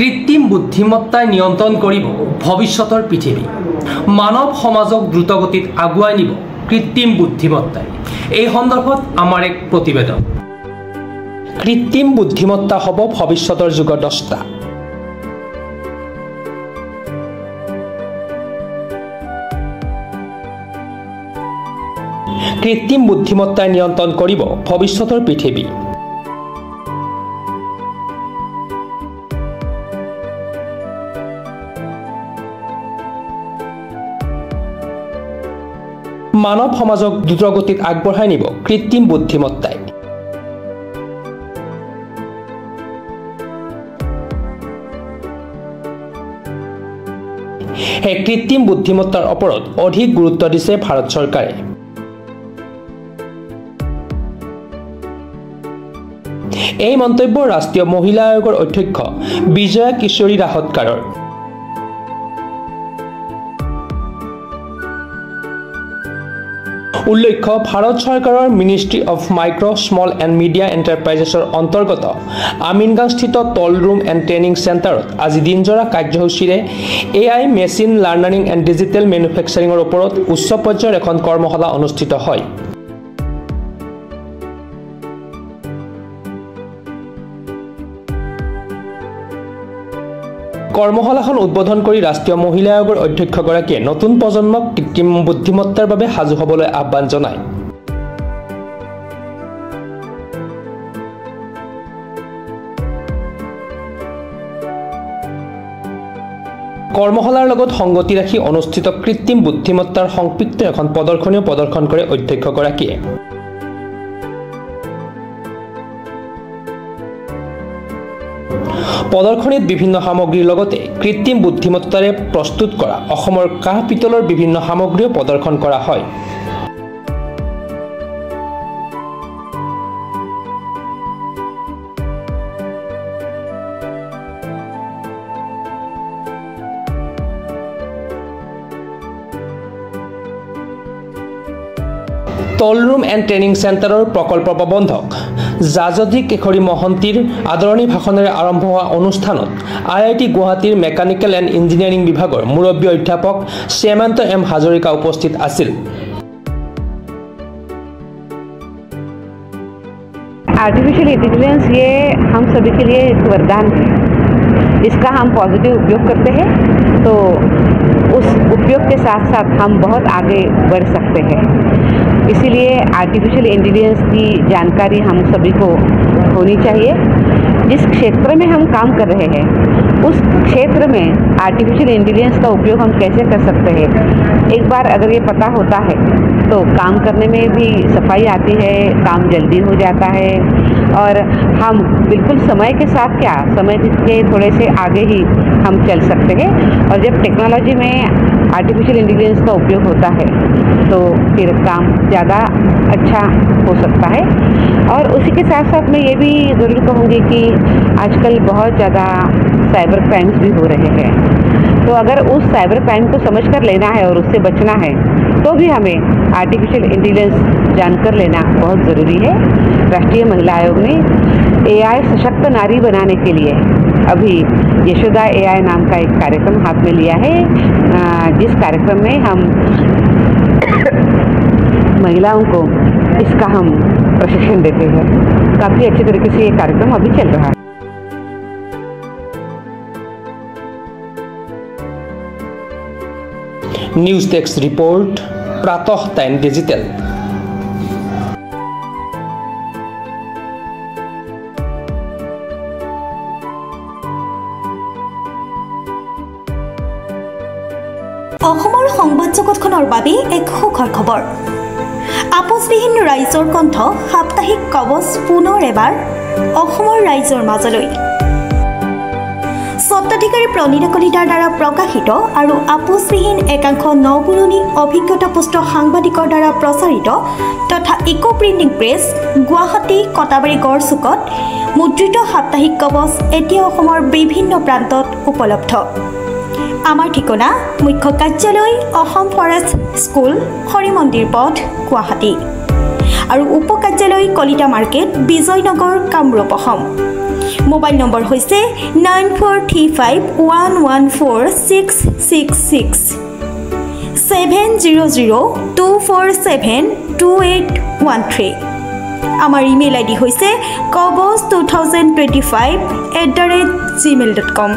কৃত্ৰিম বুদ্ধিমত্তাই নিয়ন্ত্ৰণ কৰিব ভৱিষ্যতৰ পৃথিৱী। মানৱ সমাজক দ্ৰুতগতিত আগুৱাই নিব কৃত্ৰিম বুদ্ধিমত্তাই। এই সন্দৰ্ভত আমাৰ এক প্ৰতিবেদন। কৃত্ৰিম বুদ্ধিমত্তা হ'ব ভৱিষ্যতৰ যুগৰ দষ্টা। কৃত্ৰিম বুদ্ধিমত্তাই নিয়ন্ত্ৰণ কৰিব ভৱিষ্যতৰ পৃথিৱী। মানৱ সমাজক দ্ৰুতগতিত আগবঢ়াই নিব কৃত্ৰিম বুদ্ধিমত্তাই। এই কৃত্ৰিম বুদ্ধিমত্তাৰ ওপৰত অধিক গুৰুত্ব দিছে ভাৰত চৰকাৰে। এই মন্তব্য ৰাষ্ট্ৰীয় মহিলা আয়োগৰ অধ্যক্ষ বিজয়া কিশোৰী ৰাহতকাৰৰ। উল্লেখ্য, ভাৰত চৰকাৰৰ ministry of micro small and medium এণ্টাৰপ্ৰাইজেছৰ অন্তৰ্গত আমিনগাঁওস্থিত টল ৰুম এণ্ড ট্ৰেইনিং চেণ্টাৰত আজি দিনজোৰা কাৰ্যসূচীৰে AI machine learning and digital মেনুফেকচাৰিঙৰ ওপৰত উচ্চ পৰ্যায়ৰ এখন কৰ্মশালা অনুষ্ঠিত হয়। কৰ্মশালাখন উদ্বোধন কৰি ৰাষ্ট্ৰীয় মহিলা আয়োগৰ অধ্যক্ষগৰাকীয়ে নতুন প্ৰজন্মক কৃত্ৰিম বুদ্ধিমত্তাৰ বাবে সাজু হ'বলৈ আহ্বান জনায়। কৰ্মশালাৰ লগত সংগতি ৰাখি অনুষ্ঠিত কৃত্ৰিম বুদ্ধিমত্তাৰ সংপৃক্ত এখন প্ৰদৰ্শনীও প্ৰদৰ্শন কৰে অধ্যক্ষগৰাকীয়ে। প্ৰদৰ্শনীত বিভিন্ন সামগ্ৰীৰ লগতে কৃত্ৰিম বুদ্ধিমত্তাৰে প্ৰস্তুত কৰা অসমৰ কাঁহ পিতলৰ বিভিন্ন সামগ্ৰীও প্ৰদৰ্শন কৰা হয়। টল ৰুম এণ্ড ট্ৰেইনিং চেণ্টাৰৰ প্ৰকল্প প্ৰবন্ধক জাজদী কেশৰী মহন্তীৰ আদৰণি ভাষণেৰে আৰম্ভ হোৱা অনুষ্ঠানত IIT গুৱাহাটীৰ মেকানিকেল এণ্ড ইঞ্জিনিয়াৰিং বিভাগৰ মুৰব্বী অধ্যাপক শ্যামন্ত M হাজৰিকা উপস্থিত আছিল। आर्टिफिशियल इंटेलिजेंस ये हम सभी के लिए एक वरदान है। इसका हम पॉजिटिव उपयोग करते हैं तो उस उपयोग के साथ साथ हम बहुत आगे बढ़ सकते हैं। इसीलिए आर्टिफिशियल इंटेलिजेंस की जानकारी हम सभी को होनी चाहिए। जिस क्षेत्र में हम काम कर रहे हैं उस क्षेत्र में आर्टिफिशियल इंटेलिजेंस का उपयोग हम कैसे कर सकते हैं, एक बार अगर ये पता होता है तो काम करने में भी सफाई आती है, काम जल्दी हो जाता है और हम बिल्कुल समय के साथ क्या समय के थोड़े से आगे ही हम चल सकते हैं। और जब टेक्नोलॉजी में आर्टिफिशियल इंटेलिजेंस का उपयोग होता है तो फिर काम ज़्यादा अच्छा हो सकता है। और उसी के साथ साथ मैं ये भी ज़रूर कहूँगी कि आजकल बहुत ज़्यादा साइबर क्राइम्स भी हो रहे हैं, तो अगर उस साइबर क्राइम को समझ कर लेना है और उससे बचना है तो भी हमें आर्टिफिशियल इंटेलिजेंस जानकर लेना बहुत ज़रूरी है। राष्ट्रीय महिला आयोग ने AI सशक्त नारी बनाने के लिए अभी यशोदा AI नाम का एक कार्यक्रम हाथ में लिया है, जिस कार्यक्रम में हम महिलाओं को इसका हम प्रशिक्षण देते हैं। काफ़ी अच्छे तरीके से ये कार्यक्रम अभी चल रहा है। News desk report, Pratah time digital. অসমৰ সংবাদ জগতখনৰ বাবে এক সুখৰ খবৰ। আপোচবিহীন ৰাইজৰ কণ্ঠ সাপ্তাহিক কবচ পুনৰ এবাৰ অসমৰ ৰাইজৰ মাজলৈ। স্বত্বাধিকাৰী প্ৰণীতা কলিতাৰ দ্বাৰা প্ৰকাশিত আৰু আপোচবিহীন একাংশ নপুৰণি অভিজ্ঞতাপুষ্ট সাংবাদিকৰ দ্বাৰা প্ৰচাৰিত তথা eco printing press Guwahati Katabari গড়চুকত মুদ্ৰিত সাপ্তাহিক কবচ এতিয়া অসমৰ বিভিন্ন প্ৰান্তত উপলব্ধ। আমাৰ ঠিকনা মুখ্য কাৰ্যালয় অসম ফৰেষ্ট স্কুল হৰি মন্দিৰ পথ গুৱাহাটী আৰু উপ কাৰ্যালয় Kalita market Bijaynagar Kamrup Assam. Mobile number হৈছে 9435114666 7002472813 আমাৰ ইমেইল আইডি হৈছে kobos2025@gmail.com